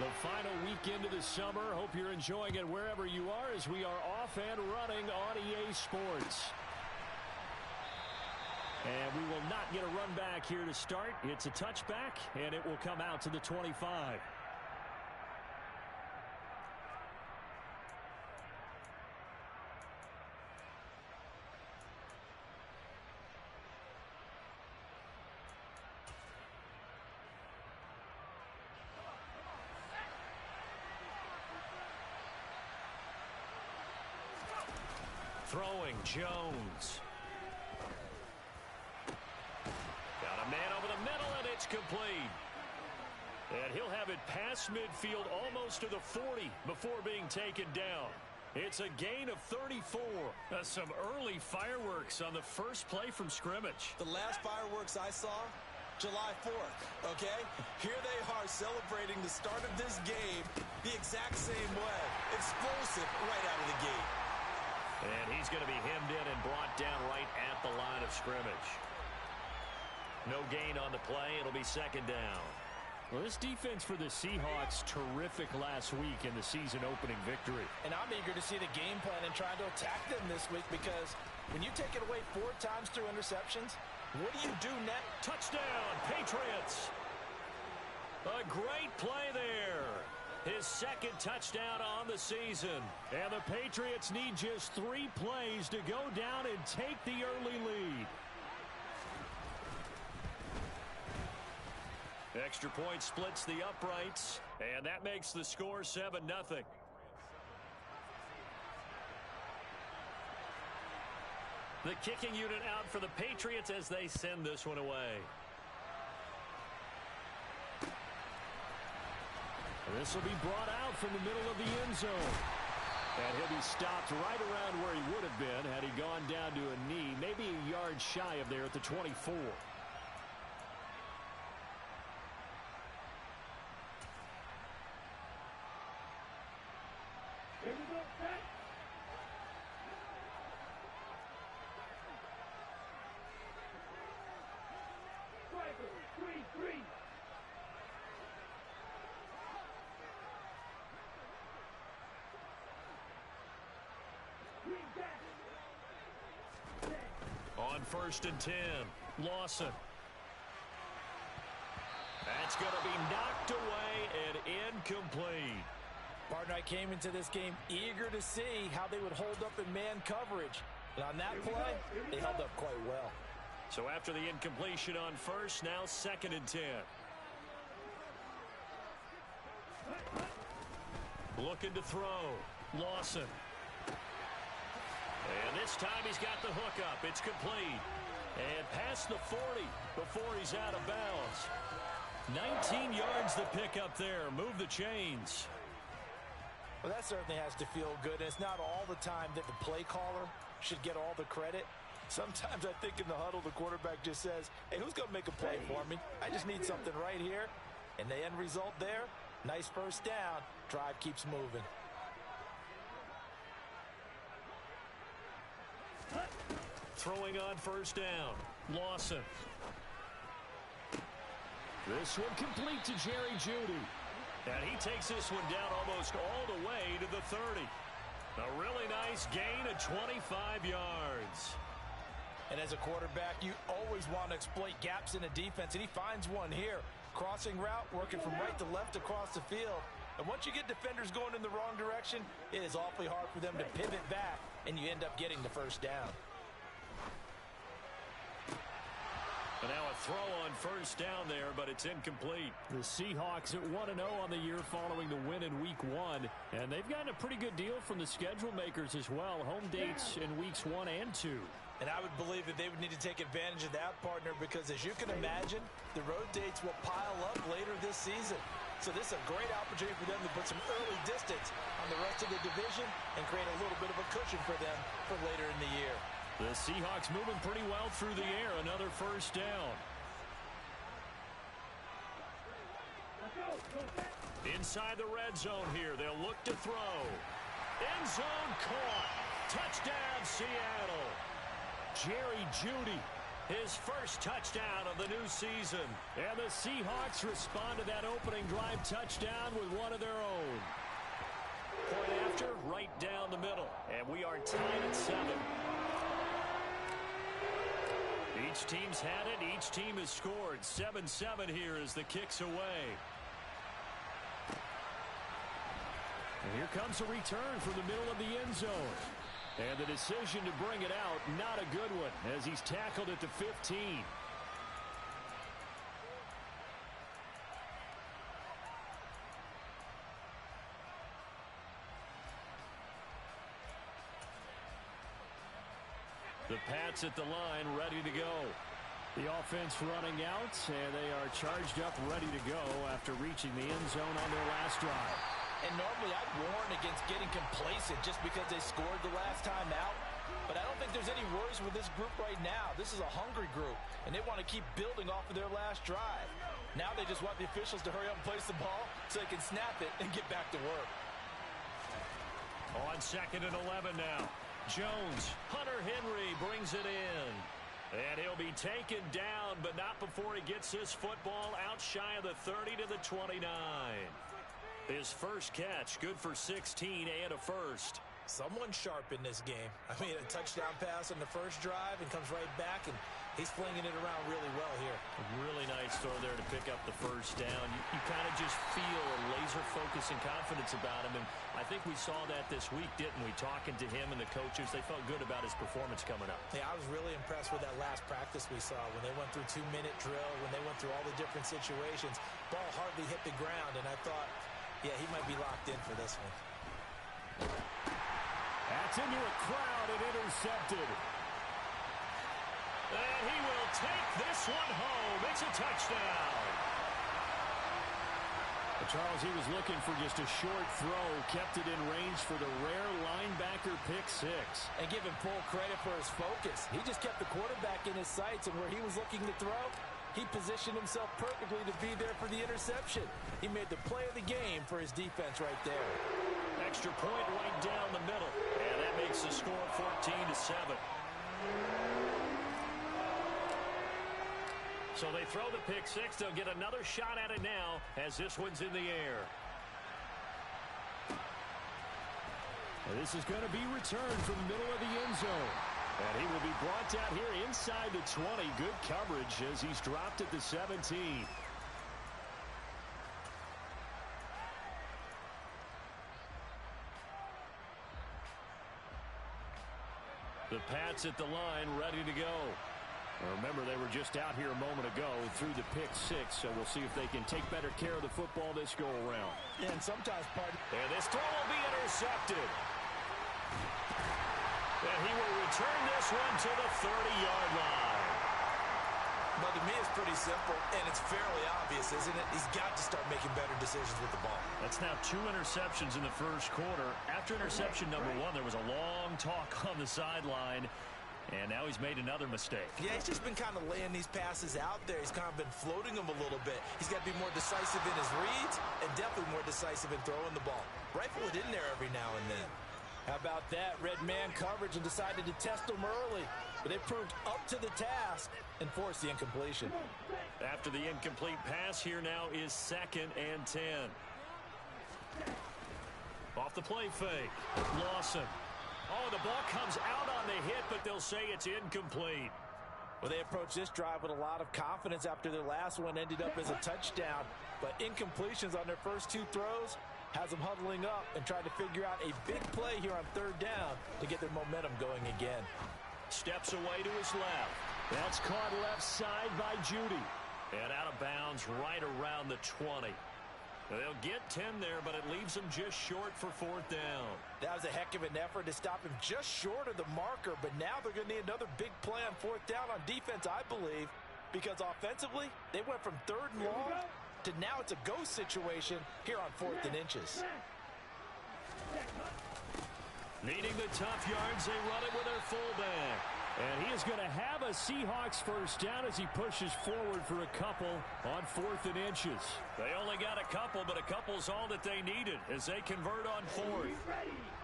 The final week into the summer. Hope you're enjoying it wherever you are as we are off and running on EA Sports. And we will not get a run back here to start. It's a touchback, and it will come out to the 25. Throwing, Jones. Got a man over the middle, and it's complete. And he'll have it past midfield almost to the 40 before being taken down. It's a gain of 34. Some early fireworks on the first play from scrimmage. The last fireworks I saw, July 4th, okay? Here they are celebrating the start of this game the exact same way. Explosive right out of the gate. And he's going to be hemmed in and brought down right at the line of scrimmage. No gain on the play. It'll be second down. Well, this defense for the Seahawks, terrific last week in the season-opening victory. And I'm eager to see the game plan and trying to attack them this week because when you take it away 4 times through interceptions, what do you do next? Touchdown, Patriots! A great play there. His second touchdown on the season. And the Patriots need just 3 plays to go down and take the early lead. Extra point splits the uprights, and that makes the score 7-0. The kicking unit out for the Patriots as they send this one away. This will be brought out from the middle of the end zone. And he'll be stopped right around where he would have been had he gone down to a knee, maybe a yard shy of there at the 24. Here we go, set. Striker, 3-3. On 1st and 10, Lawson. That's going to be knocked away and incomplete. Partner, I came into this game eager to see how they would hold up in man coverage. And on that play, they held up quite well. So after the incompletion on 1st, now 2nd and 10. Looking to throw. Lawson. And this time he's got the hook up. It's complete. And past the 40 before he's out of bounds. 19 yards to pick up there. Move the chains. Well, that certainly has to feel good. And it's not all the time that the play caller should get all the credit. Sometimes I think in the huddle, the quarterback just says, hey, who's going to make a play for me? I just need something right here. And the end result there, nice first down. Drive keeps moving. Throwing on 1st down. Lawson. This one complete to Jerry Jeudy. And he takes this one down almost all the way to the 30. A really nice gain of 25 yards. And as a quarterback, you always want to exploit gaps in a defense, and he finds one here. Crossing route, working from right to left across the field. And once you get defenders going in the wrong direction, it is awfully hard for them to pivot back, and you end up getting the first down. And now a throw on 1st down there, but it's incomplete. The Seahawks at 1-0 on the year following the win in Week 1. And they've gotten a pretty good deal from the schedule makers as well. Home dates in Weeks 1 and 2. And I would believe that they would need to take advantage of that, partner, because as you can imagine, the road dates will pile up later this season. So this is a great opportunity for them to put some early distance on the rest of the division and create a little bit of a cushion for them for later in the year. The Seahawks moving pretty well through the air. Another 1st down. Inside the red zone here. They'll look to throw. End zone caught. Touchdown, Seattle. Jerry Jeudy his first touchdown of the new season. And the Seahawks respond to that opening drive touchdown with one of their own. Point after, right down the middle. And we are tied at 7. Each team's had it. Each team has scored. 7-7 here as the kick's away. And here comes a return from the middle of the end zone. And the decision to bring it out, not a good one, as he's tackled at the 15. The Pats at the line, ready to go. The offense running out, and they are charged up, ready to go after reaching the end zone on their last drive. And normally I'd warn against getting complacent just because they scored the last time out. But I don't think there's any worries with this group right now. This is a hungry group, and they want to keep building off of their last drive. Now they just want the officials to hurry up and place the ball so they can snap it and get back to work. On 2nd and 11 now. Jones, Hunter Henry brings it in. And he'll be taken down, but not before he gets this football out shy of the 30 to the 29. His first catch, good for 16 and a first. Someone sharp in this game. I mean, a touchdown pass on the first drive and comes right back, and he's flinging it around really well here. A really nice throw there to pick up the first down. You kind of just feel a laser focus and confidence about him, and I think we saw that this week, didn't we? Talking to him and the coaches, they felt good about his performance coming up. Yeah, I was really impressed with that last practice we saw when they went through 2-minute drill, when they went through all the different situations. Ball hardly hit the ground, and I thought, yeah, he might be locked in for this one. That's into a crowd and intercepted. And he will take this one home. It's a touchdown. Charles, he was looking for just a short throw, kept it in range for the rare linebacker pick 6. And give him full credit for his focus. He just kept the quarterback in his sights, and where he was looking to throw, he positioned himself perfectly to be there for the interception. He made the play of the game for his defense right there. Extra point right down the middle. And that makes the score 14-7. So they throw the pick 6. They'll get another shot at it now as this one's in the air. And this is going to be returned from the middle of the end zone. And he will be brought down here inside the 20. Good coverage as he's dropped at the 17. The Pats at the line, ready to go. Remember, they were just out here a moment ago through the pick 6, so we'll see if they can take better care of the football this go-around. And sometimes and this throw will be intercepted. And he will return this one to the 30-yard line. But to me, it's pretty simple, and it's fairly obvious, isn't it? He's got to start making better decisions with the ball. That's now 2 interceptions in the first quarter. After interception number 1, there was a long talk on the sideline, and now he's made another mistake. Yeah, he's just been kind of laying these passes out there. He's kind of been floating them a little bit. He's got to be more decisive in his reads and definitely more decisive in throwing the ball. Rifle it in there every now and then. How about that? Red man coverage and decided to test them early. But they proved up to the task and forced the incompletion. After the incomplete pass, here now is 2nd and 10. Off the play fake. Lawson. Oh, the ball comes out on the hit, but they'll say it's incomplete. Well, they approached this drive with a lot of confidence after their last one ended up as a touchdown. But incompletions on their first 2 throws has them huddling up and trying to figure out a big play here on 3rd down to get their momentum going again. Steps away to his left. That's caught left side by Judy. And out of bounds right around the 20. They'll get 10 there, but it leaves them just short for 4th down. That was a heck of an effort to stop him just short of the marker, but now they're going to need another big play on 4th down on defense, I believe, because offensively, they went from 3rd and long to now it's a go situation here on 4th and inches. Needing the tough yards, they run it with their fullback. And he is going to have a Seahawks first down as he pushes forward for a couple on 4th and inches. They only got a couple, but a couple's all that they needed as they convert on 4th.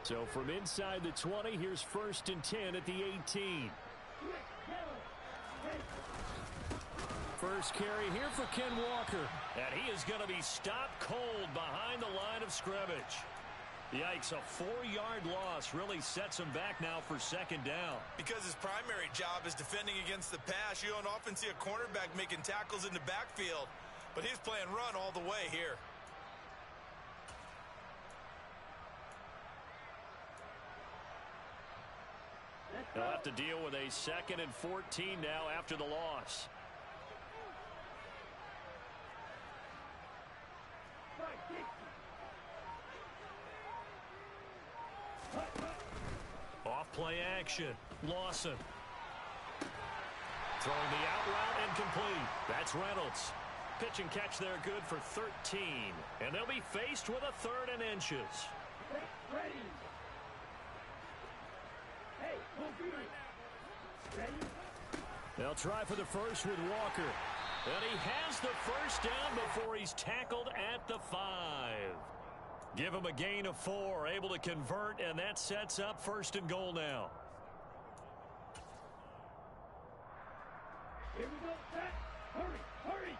So from inside the 20, here's 1st and 10 at the 18. first carry here for Ken Walker. And he is going to be stopped cold behind the line of scrimmage. Yikes, a 4-yard loss really sets him back now for second down. Because his primary job is defending against the pass, you don't often see a cornerback making tackles in the backfield. But he's playing run all the way here. They'll have to deal with a 2nd and 14 now after the loss. Off play action. Lawson. Throwing the out route incomplete. That's Reynolds. Pitch and catch there good for 13. And they'll be faced with a 3rd and inches. Ready. Hey, ready. They'll try for the first with Walker. And he has the first down before he's tackled at the 5. Give him a gain of 4, able to convert, and that sets up 1st and goal now. Here we go, set. Hurry, hurry.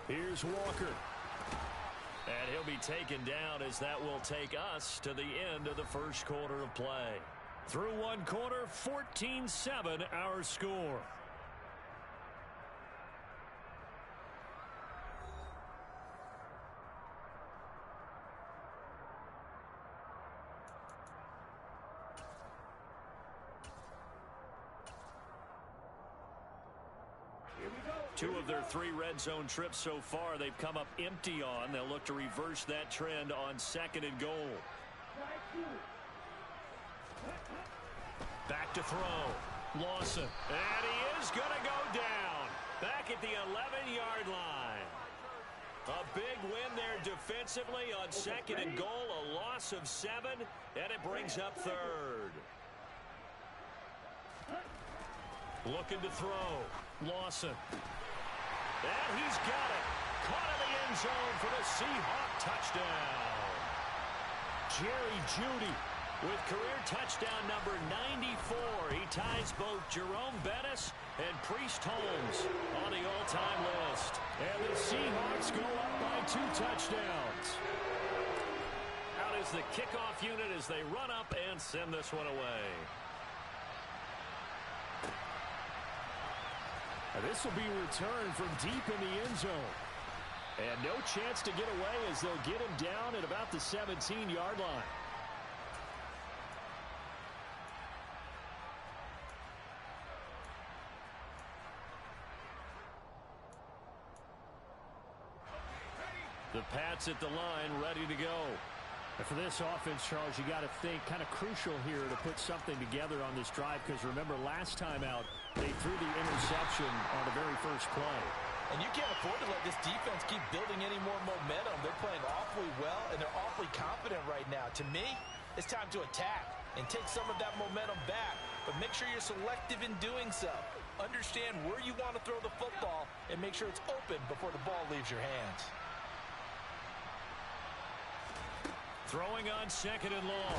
Here's Walker. And he'll be taken down as that will take us to the end of the first quarter of play. Through one quarter, 14-7 our score. Two of their 3 red zone trips so far they've come up empty on. They'll look to reverse that trend on 2nd and goal. Back to throw. Lawson. And he is going to go down. Back at the 11-yard line. A big win there defensively on 2nd and goal. A loss of 7, and it brings up 3rd. Looking to throw. Lawson. And he's got it. Caught in the end zone for the Seahawk touchdown. Jerry Jeudy with career touchdown number 94. He ties both Jerome Bettis and Priest Holmes on the all-time list. And the Seahawks go up by 2 touchdowns. Out is the kickoff unit as they run up and send this one away. This will be returned from deep in the end zone. And no chance to get away as they'll get him down at about the 17-yard line. The Pats at the line, ready to go. And for this offense, Charles, you got to think kind of crucial here to put something together on this drive, because remember last time out they threw the interception on the very first play. And you can't afford to let this defense keep building any more momentum. They're playing awfully well, and they're awfully confident right now. To me, it's time to attack and take some of that momentum back, but make sure you're selective in doing so. Understand where you want to throw the football and make sure it's open before the ball leaves your hands. Throwing on 2nd and long.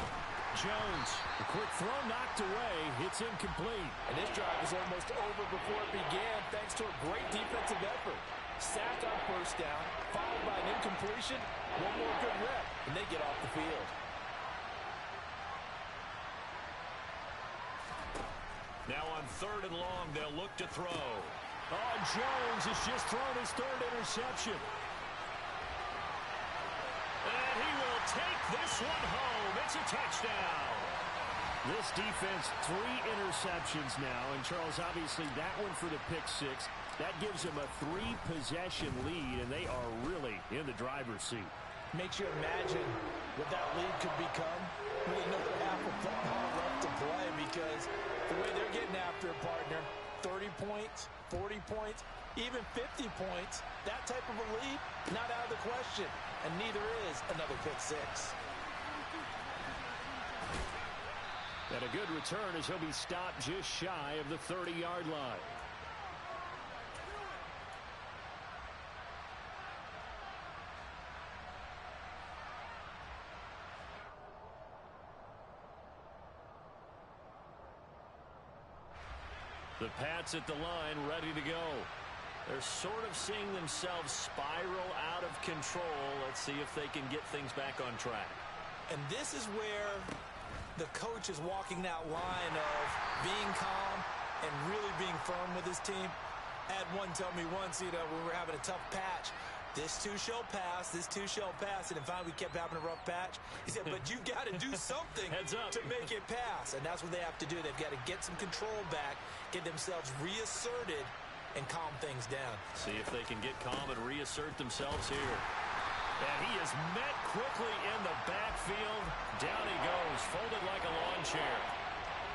Jones, a quick throw knocked away. It's incomplete. And this drive was almost over before it began thanks to a great defensive effort. Sack on 1st down, followed by an incompletion. One more good rep, and they get off the field. Now on 3rd and long, they'll look to throw. Oh, Jones has just thrown his 3rd interception. And he will take this one home. It's a touchdown. This defense, 3 interceptions now. And, Charles, obviously that one for the pick 6. That gives them a 3-possession lead, and they are really in the driver's seat. Makes you imagine what that lead could become with another half of football left to play, because the way they're getting after it, partner, 30 points, 40 points, even 50 points, that type of a lead, not out of the question. And neither is another pick 6. And a good return as he'll be stopped just shy of the 30-yard line. The Pats at the line, ready to go. They're sort of seeing themselves spiral out of control. Let's see if they can get things back on track. And this is where the coach is walking that line of being calm and really being firm with his team. I had one tell me once, when we were having a tough patch, this too shall pass, this too shall pass. And in fact, we kept having a rough patch. He said, but you got to do something to make it pass. And that's what they have to do. They've got to get some control back, get themselves reasserted, and calm things down. See if they can get calm and reassert themselves here. And he is met quickly in the backfield. Down he goes, folded like a lawn chair.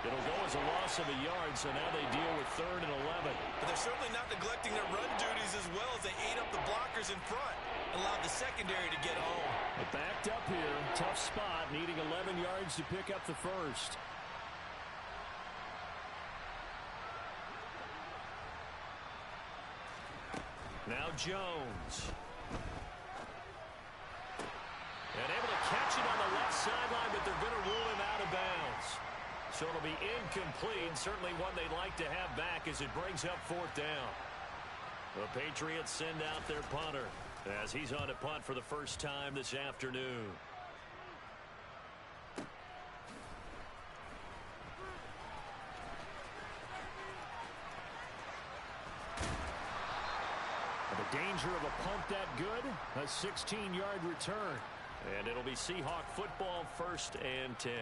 It'll go as a loss of a yard, so now they deal with 3rd and 11. But they're certainly not neglecting their run duties as well as they ate up the blockers in front and allowed the secondary to get home. But backed up here, tough spot, needing 11 yards to pick up the first. Now Jones. And able to catch it on the left sideline, but they're going to rule him out of bounds. So it'll be incomplete. Certainly one they'd like to have back as it brings up 4th down. The Patriots send out their punter as he's on to punt for the first time this afternoon. The danger of a punt that good, a 16-yard return. And it'll be Seahawk football, 1st and 10.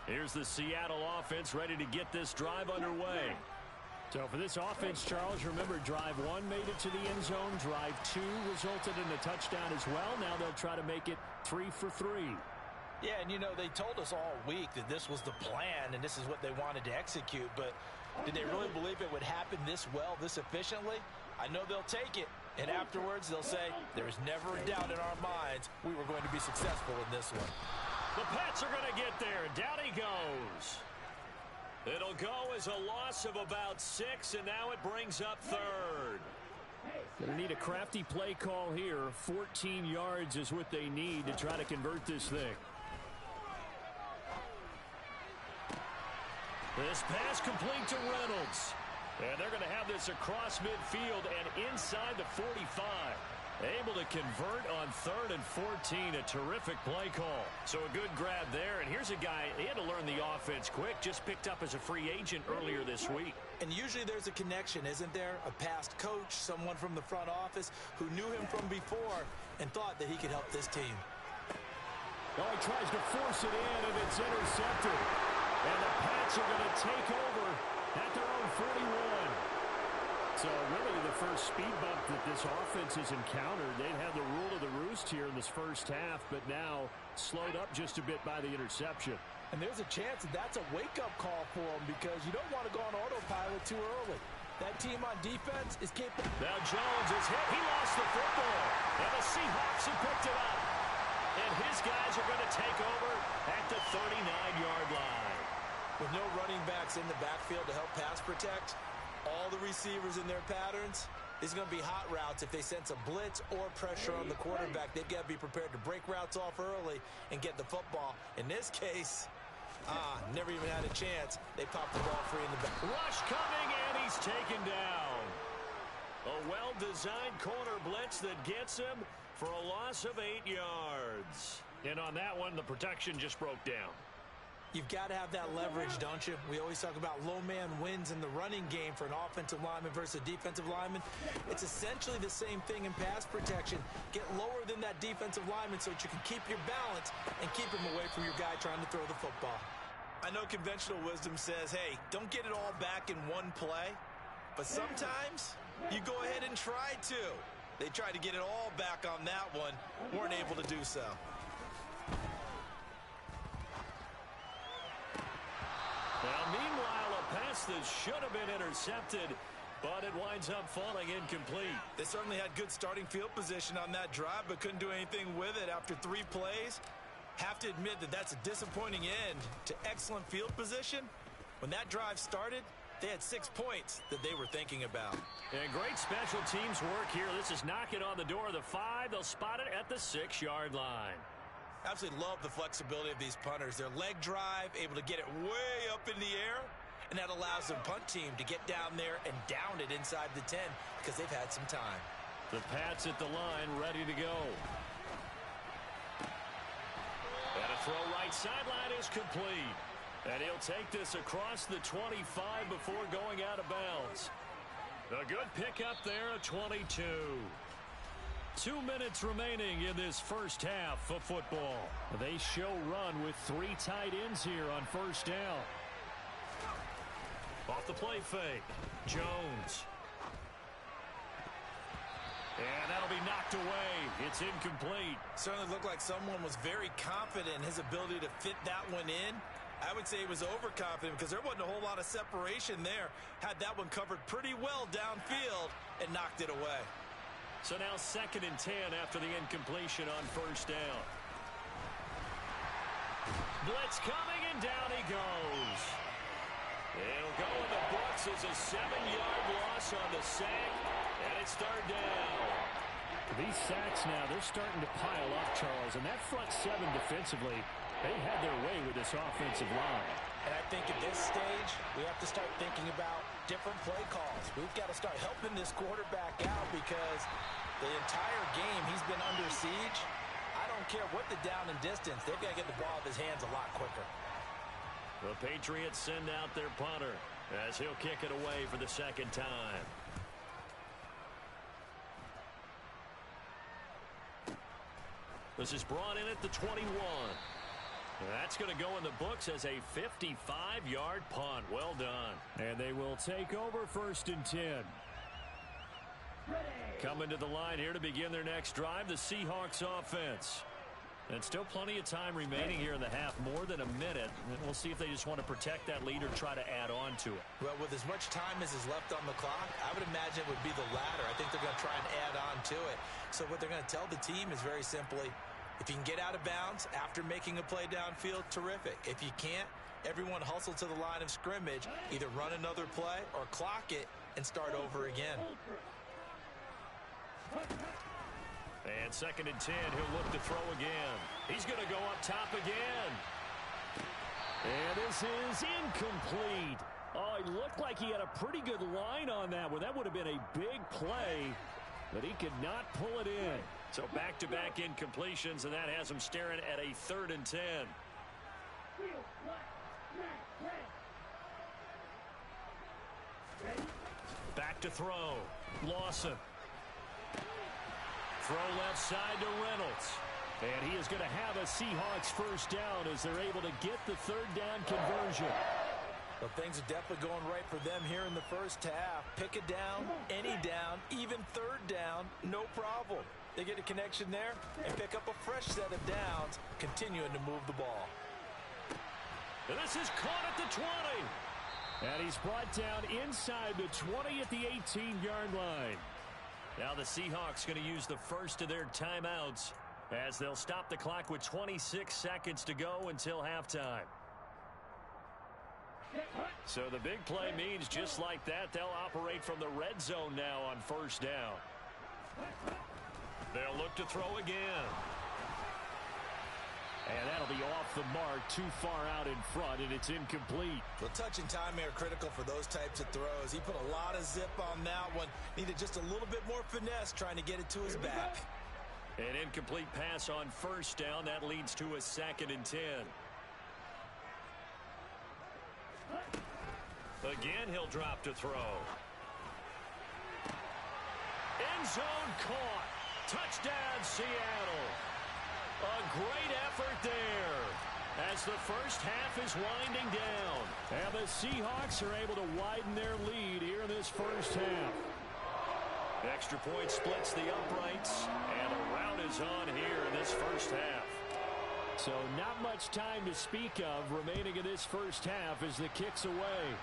Here's the Seattle offense ready to get this drive underway. So for this offense, Charles, remember drive 1 made it to the end zone. Drive 2 resulted in a touchdown as well. Now they'll try to make it 3 for 3. Yeah, and they told us all week that this was the plan and this is what they wanted to execute. But did they really believe it would happen this well, this efficiently? I know they'll take it. And afterwards, they'll say, there's never a doubt in our minds we were going to be successful in this one. The Pats are going to get there. Down he goes. It'll go as a loss of about 6, and now it brings up 3rd. Going to need a crafty play call here. 14 yards is what they need to try to convert this thing. This pass complete to Reynolds. And they're going to have this across midfield and inside the 45. Able to convert on 3rd and 14. A terrific play call. So a good grab there. And here's a guy, he had to learn the offense quick. Just picked up as a free agent earlier this week. And usually there's a connection, isn't there? A past coach, someone from the front office who knew him from before and thought that he could help this team. Oh, he tries to force it in, and it's intercepted. And the Pats are going to take over at their own 41. So really the first speed bump that this offense has encountered. They'd had the rule of the roost here in this first half, but now slowed up just a bit by the interception. And there's a chance that that's a wake-up call for them because you don't want to go on autopilot too early. That team on defense is capable. Now Jones is hit. He lost the football. And the Seahawks have picked it up. And his guys are going to take over at the 39-yard line. With no running backs in the backfield to help pass protect, all the receivers in their patterns, it's going to be hot routes if they sense a blitz or pressure on the quarterback. They've got to be prepared to break routes off early and get the football. In this case, never even had a chance. They popped the ball free in the back. Rush coming, and he's taken down. A well-designed corner blitz that gets him for a loss of 8 yards. And on that one, the protection just broke down. You've got to have that leverage, don't you? We always talk about low man wins in the running game for an offensive lineman versus a defensive lineman. It's essentially the same thing in pass protection. Get lower than that defensive lineman so that you can keep your balance and keep him away from your guy trying to throw the football. I know conventional wisdom says, hey, don't get it all back in one play. But sometimes you go ahead and try to. They tried to get it all back on that one, weren't able to do so. Now, meanwhile, a pass that should have been intercepted, but it winds up falling incomplete. They certainly had good starting field position on that drive, but couldn't do anything with it after 3 plays. Have to admit that that's a disappointing end to excellent field position. When that drive started, they had 6 points that they were thinking about. And great special teams work here. This is knocking on the door of the 5. They'll spot it at the 6-yard line. Absolutely love the flexibility of these punters. Their leg drive, able to get it way up in the air, and that allows the punt team to get down there and down it inside the 10 because they've had some time. The Pats at the line, ready to go. And a throw right sideline is complete. And he'll take this across the 25 before going out of bounds. A good pickup there, a 22. 2 minutes remaining in this first half of football. They show run with 3 tight ends here on first down. Off the play fake, Jones. And that'll be knocked away. It's incomplete. Certainly looked like someone was very confident in his ability to fit that one in. I would say he was overconfident because there wasn't a whole lot of separation there. Had that one covered pretty well downfield and knocked it away. So now 2nd and 10 after the incompletion on first down. Blitz coming, and down he goes. It'll go in the books as a 7-yard loss on the sack, and it's 3rd down. These sacks now, they're starting to pile up, Charles, and that front 7 defensively, they had their way with this offensive line. And I think at this stage, we have to start thinking about different play calls. We've got to start helping this quarterback out because the entire game he's been under siege. I don't care what the down and distance. They've got to get the ball out of his hands a lot quicker. The Patriots send out their punter as he'll kick it away for the 2nd time. This is brought in at the 21. That's going to go in the books as a 55-yard punt. Well done. And they will take over 1st and 10. Coming to the line here to begin their next drive, the Seahawks offense. And still plenty of time remaining here in the half, more than a minute. And we'll see if they just want to protect that lead or try to add on to it. Well, with as much time as is left on the clock, I would imagine it would be the latter. I think they're going to try and add on to it. So what they're going to tell the team is very simply, if you can get out of bounds after making a play downfield, terrific. If you can't, everyone hustle to the line of scrimmage, either run another play or clock it and start over again. And 2nd and 10, he'll look to throw again. He's going to go up top again. And this is incomplete. Oh, it looked like he had a pretty good line on that one. That would have been a big play, but he could not pull it in. So back-to-back incompletions, and that has him staring at a 3rd and 10. Back to throw. Lawson. Throw left side to Reynolds. And he is going to have a Seahawks first down as they're able to get the 3rd down conversion. Well, things are definitely going right for them here in the first half. Pick a down, any down, even 3rd down, no problem. They get a connection there and pick up a fresh set of downs, continuing to move the ball. And this is caught at the 20. And he's brought down inside the 20 at the 18-yard line. Now the Seahawks going to use the first of their timeouts as they'll stop the clock with 26 seconds to go until halftime. So the big play means just like that, they'll operate from the red zone now on first down. They'll look to throw again. And that'll be off the mark, too far out in front, and it's incomplete. Well, touch and timing are critical for those types of throws. He put a lot of zip on that one. Needed just a little bit more finesse trying to get it to his back. An incomplete pass on first down. That leads to a 2nd and 10. Again, he'll drop to throw. End zone caught. Touchdown, Seattle. A great effort there as the first half is winding down. And the Seahawks are able to widen their lead here in this first half. Extra point splits the uprights, and a rout is on here in this first half. So not much time to speak of remaining in this first half as the kick's away.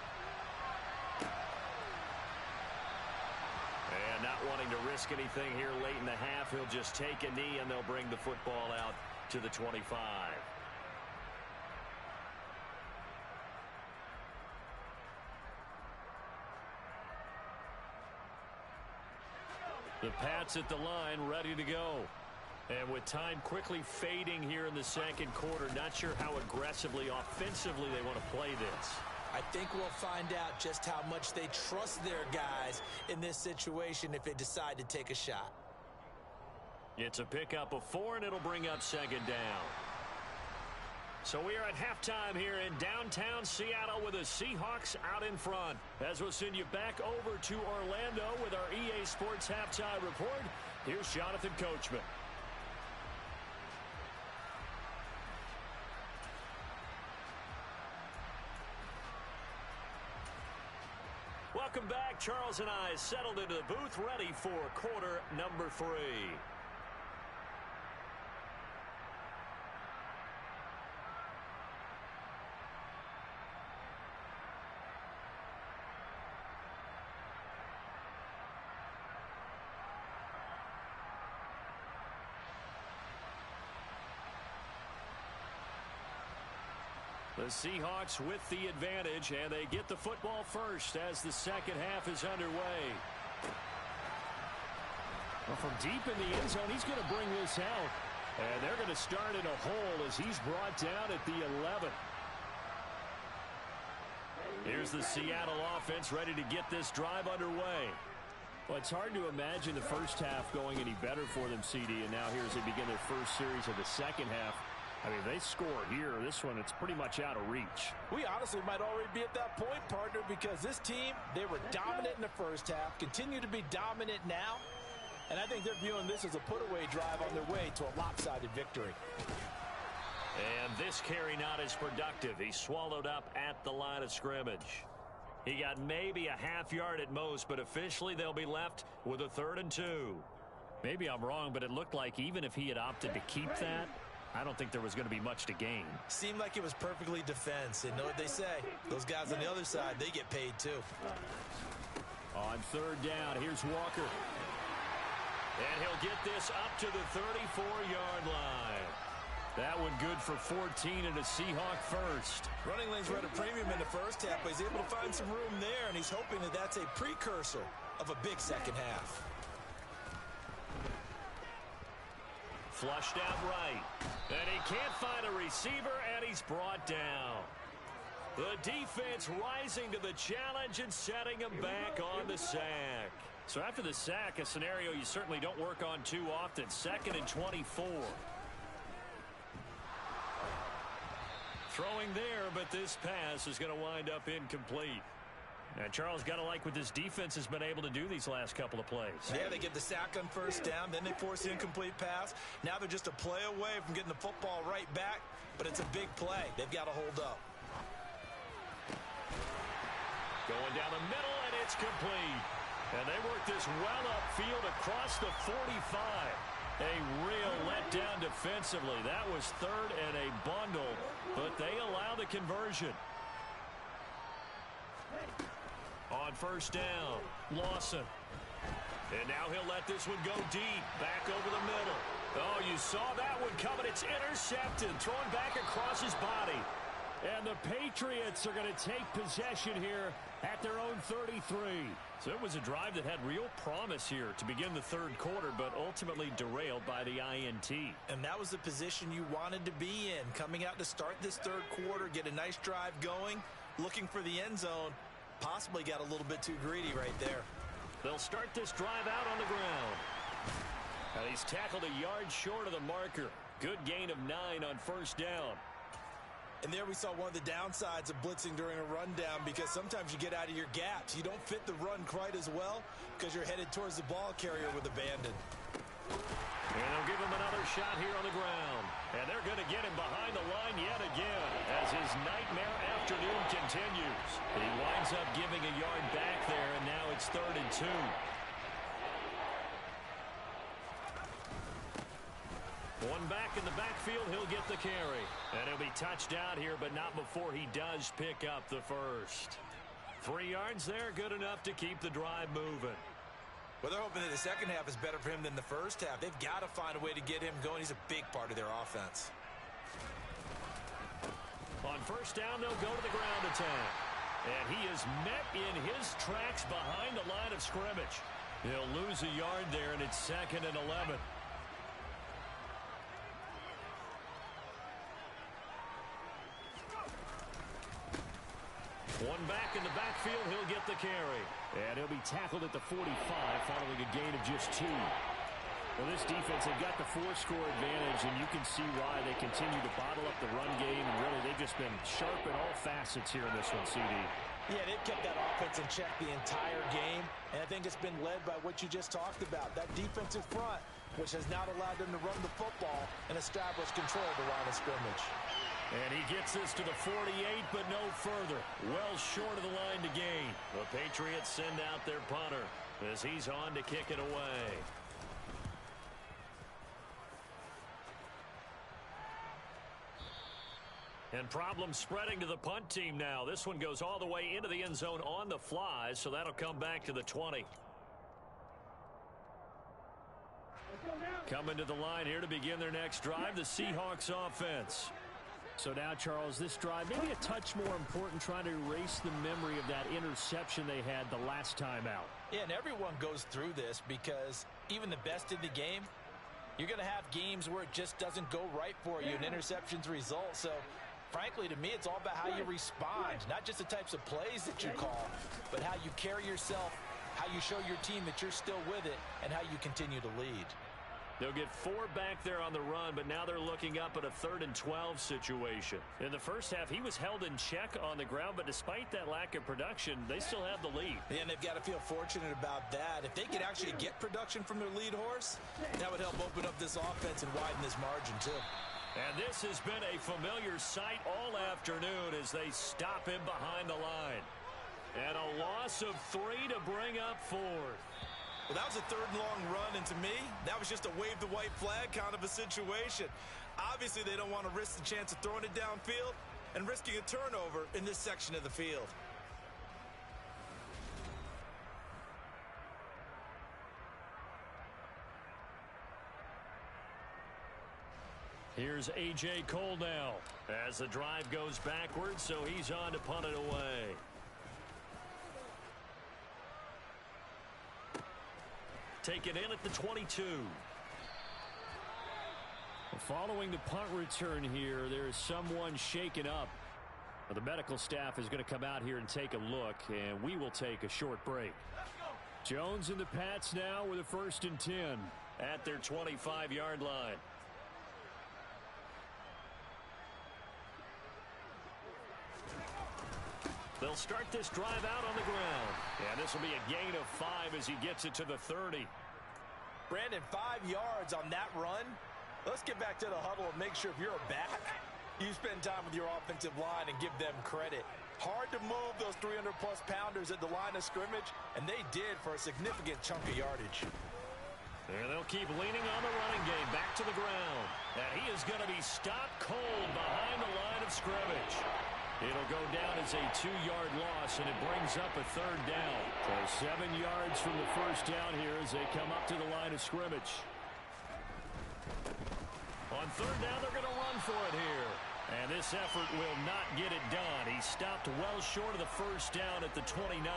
And not wanting to risk anything here late in the half, he'll just take a knee and they'll bring the football out to the 25. The Pats at the line, ready to go. And with time quickly fading here in the second quarter, not sure how aggressively, offensively they want to play this. I think we'll find out just how much they trust their guys in this situation if they decide to take a shot. It's a pickup of 4, and it'll bring up second down. So we are at halftime here in downtown Seattle with the Seahawks out in front. As we'll send you back over to Orlando with our EA Sports Halftime Report, here's Jonathan Coachman. Welcome back. Charles and I settled into the booth, ready for quarter number 3. The Seahawks with the advantage, and they get the football first as the second half is underway. Well, from deep in the end zone, he's going to bring this out. And they're going to start in a hole as he's brought down at the 11. Here's the Seattle offense ready to get this drive underway. Well, it's hard to imagine the first half going any better for them, CD, and now here as they begin their first series of the second half. I mean, they score here. This one, it's pretty much out of reach. We honestly might already be at that point, partner, because this team, they were dominant in the first half, continue to be dominant now, and I think they're viewing this as a put-away drive on their way to a lopsided victory. And this carry not as productive. He's swallowed up at the line of scrimmage. He got maybe a half yard at most, but officially they'll be left with a 3rd and 2. Maybe I'm wrong, but it looked like even if he had opted to keep that, I don't think there was going to be much to gain. Seemed like it was perfectly defense. And know what they say? Those guys on the other side, they get paid too. On 3rd down, here's Walker. And he'll get this up to the 34-yard line. That one good for 14 and a Seahawk first. Running lanes were at a premium in the first half, but he's able to find some room there, and he's hoping that that's a precursor of a big second half. Flushed out right. And he can't find a receiver, and he's brought down. The defense rising to the challenge and setting him back on the sack. So after the sack, a scenario you certainly don't work on too often. 2nd and 24. Throwing there, but this pass is going to wind up incomplete. And Charles, got to like what this defense has been able to do these last couple of plays. Yeah, they get the sack on 1st down, then they force the incomplete pass. Now they're just a play away from getting the football right back, but it's a big play. They've got to hold up. Going down the middle, and it's complete. And they work this well upfield across the 45. A real letdown defensively. That was 3rd and a bundle, but they allow the conversion. On 1st down, Lawson. And now he'll let this one go deep, back over the middle. Oh, you saw that one coming. It's intercepted, thrown back across his body. And the Patriots are going to take possession here at their own 33. So it was a drive that had real promise here to begin the 3rd quarter, but ultimately derailed by the INT. And that was the position you wanted to be in, coming out to start this 3rd quarter, get a nice drive going, looking for the end zone. Possibly got a little bit too greedy right there. They'll start this drive out on the ground. And he's tackled a yard short of the marker. Good gain of 9 on 1st down. And there we saw one of the downsides of blitzing during a rundown, because sometimes you get out of your gaps. You don't fit the run quite as well because you're headed towards the ball carrier with abandon. And they'll give him another shot here on the ground. And they're going to get him behind the line yet again as his nightmare afternoon continues. He winds up giving a yard back there, and now it's 3rd and 2. One back in the backfield, he'll get the carry. And he'll be touched out here, but not before he does pick up the first. 3 yards there, good enough to keep the drive moving. Well, they're hoping that the second half is better for him than the first half. They've got to find a way to get him going. He's a big part of their offense. On 1st down, they'll go to the ground attack. And he is met in his tracks behind the line of scrimmage. He'll lose a yard there, and it's 2nd and 11. One back in the backfield, he'll get the carry. And he'll be tackled at the 45 following a gain of just 2. Well, this defense, they've got the 4-score advantage, and you can see why they continue to bottle up the run game, and really they've just been sharp in all facets here in this one, CD. Yeah, they've kept that offense in check the entire game, and I think it's been led by what you just talked about, that defensive front, which has now allowed them to run the football and establish control of the line of scrimmage. And he gets this to the 48, but no further. Well short of the line to gain. The Patriots send out their punter as he's on to kick it away. And problems spreading to the punt team now. This one goes all the way into the end zone on the fly, so that'll come back to the 20. Coming to the line here to begin their next drive, the Seahawks offense. So now, Charles, this drive maybe a touch more important, trying to erase the memory of that interception they had the last time out. Yeah, and everyone goes through this because even the best in the game, you're going to have games where it just doesn't go right for you and interceptions result. So frankly, to me, it's all about how you respond, not just the types of plays that you call, but how you carry yourself, how you show your team that you're still with it, and how you continue to lead. They'll get 4 back there on the run, but now they're looking up at a 3rd and 12 situation. In the first half, he was held in check on the ground, but despite that lack of production, they still have the lead. And they've got to feel fortunate about that. If they could actually get production from their lead horse, that would help open up this offense and widen this margin, too. And this has been a familiar sight all afternoon as they stop him behind the line. And a loss of 3 to bring up 4th. Well, that was a 3rd and long run, and to me, that was just a wave the white flag kind of a situation. Obviously, they don't want to risk the chance of throwing it downfield and risking a turnover in this section of the field. Here's A.J. Cole now as the drive goes backwards, so he's on to punt it away. Taken in at the 22. Following the punt return here, there is someone shaken up. The medical staff is going to come out here and take a look, and we will take a short break. Jones and the Pats now with a 1st and 10 at their 25-yard line. They'll start this drive out on the ground. And this will be a gain of 5 as he gets it to the 30. Brandon, 5 yards on that run. Let's get back to the huddle and make sure if you're a back, you spend time with your offensive line and give them credit. Hard to move those 300-plus pounders at the line of scrimmage, and they did for a significant chunk of yardage. And they'll keep leaning on the running game back to the ground. And he is going to be stopped cold behind the line of scrimmage. It'll go down as a 2-yard loss, and it brings up a 3rd down. So 7 yards from the 1st down here as they come up to the line of scrimmage. On 3rd down, they're going to run for it here. And this effort will not get it done. He stopped well short of the 1st down at the 29.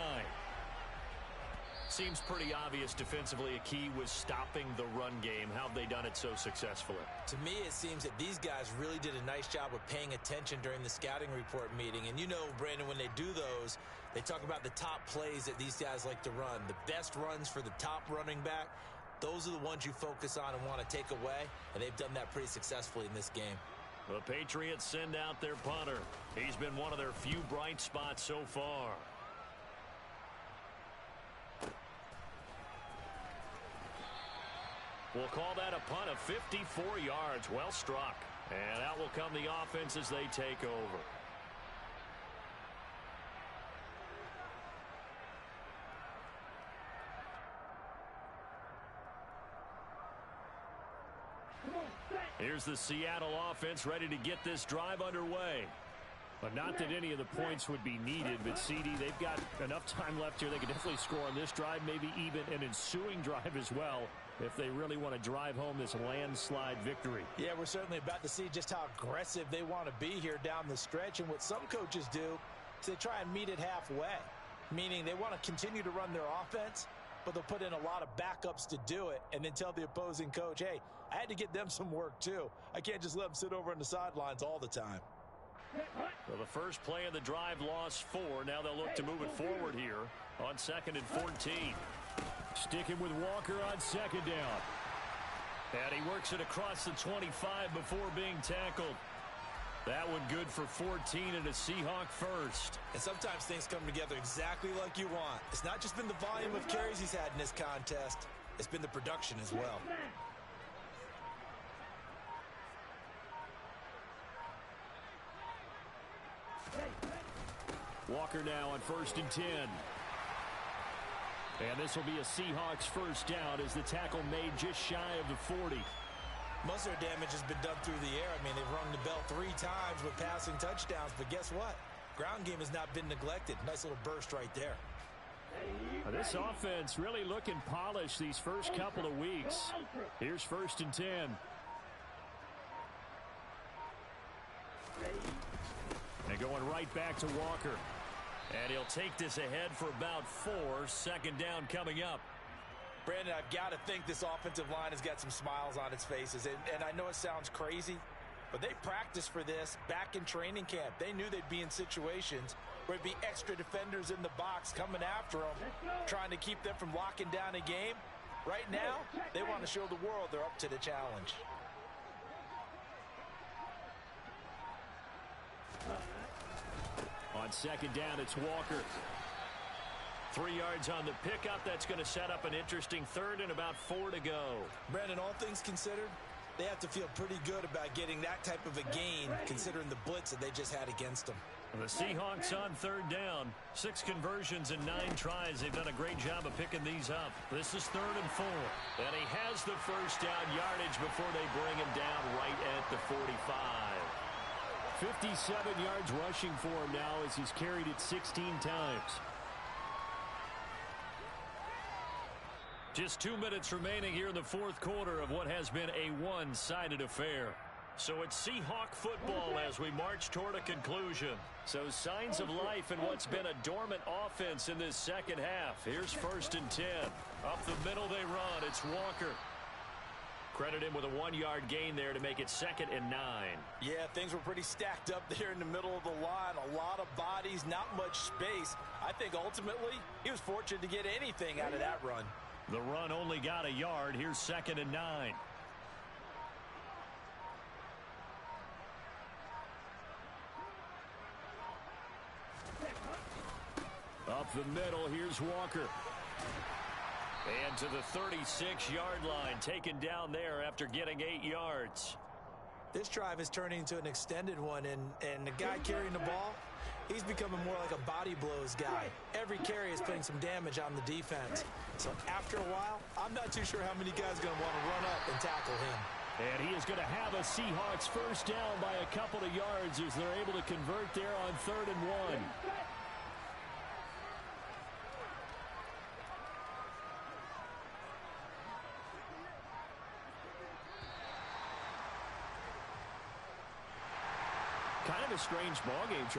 Seems pretty obvious defensively a key was stopping the run game. How have they done it so successfully? To me, it seems that these guys really did a nice job of paying attention during the scouting report meeting. And you know, Brandon, when they do those, they talk about the top plays that these guys like to run. The best runs for the top running back, those are the ones you focus on and want to take away. And they've done that pretty successfully in this game. The Patriots send out their punter. He's been one of their few bright spots so far. We'll call that a punt of 54 yards. Well struck. And out will come the offense as they take over. Here's the Seattle offense ready to get this drive underway. But not that any of the points would be needed, but CD, they've got enough time left here. They could definitely score on this drive, maybe even an ensuing drive as well, if they really want to drive home this landslide victory. Yeah, we're certainly about to see just how aggressive they want to be here down the stretch. And what some coaches do is they try and meet it halfway, meaning they want to continue to run their offense, but they'll put in a lot of backups to do it and then tell the opposing coach, hey, I had to get them some work too. I can't just let them sit over on the sidelines all the time. Well, the first play of the drive lost 4. Now they'll look to move it forward here on 2nd and 14. Sticking with Walker on 2nd down. And he works it across the 25 before being tackled. That one good for 14 and a Seahawk first. And sometimes things come together exactly like you want. It's not just been the volume of carries he's had in this contest. It's been the production as well. Walker now on 1st and 10. And this will be a Seahawks first down as the tackle made just shy of the 40. Most of their damage has been done through the air. I mean, they've rung the bell 3 times with passing touchdowns, but guess what? Ground game has not been neglected. Nice little burst right there. This offense really looking polished these first couple of weeks. Here's 1st and 10. And going right back to Walker. And he'll take this ahead for about 4. 2nd down coming up. Brandon, I've got to think this offensive line has got some smiles on its faces. And I know it sounds crazy, but they practiced for this back in training camp. They knew they'd be in situations where there'd be extra defenders in the box coming after them, trying to keep them from locking down a game. Right now, they want to show the world they're up to the challenge. On 2nd down, it's Walker. 3 yards on the pickup. That's going to set up an interesting 3rd and about 4 to go. Brandon, all things considered, they have to feel pretty good about getting that type of a gain, considering the blitz that they just had against them. The Seahawks on 3rd down. 6 conversions and 9 tries. They've done a great job of picking these up. This is 3rd and 4. And he has the first down yardage before they bring him down right at the 45. 57 yards rushing for him now as he's carried it 16 times. Just 2 minutes remaining here in the 4th quarter of what has been a one-sided affair. So it's Seahawk football as we march toward a conclusion. So signs of life in what's been a dormant offense in this second half. Here's 1st and 10. Up the middle they run. It's Walker. Credit him with a 1-yard gain there to make it 2nd and 9. Yeah, things were pretty stacked up there in the middle of the line. A lot of bodies, not much space. I think ultimately he was fortunate to get anything out of that run. The run only got a yard. Here's 2nd and 9. Up the middle, here's Walker. And to the 36-yard line, taken down there after getting 8 yards. This drive is turning into an extended one, and the guy carrying the ball, he's becoming more like a body blows guy. Every carry is putting some damage on the defense. So after a while, I'm not too sure how many guys are going to want to run up and tackle him. And he is going to have a Seahawks first down by a couple of yards as they're able to convert there on 3rd and 1. Kind of a strange ball game.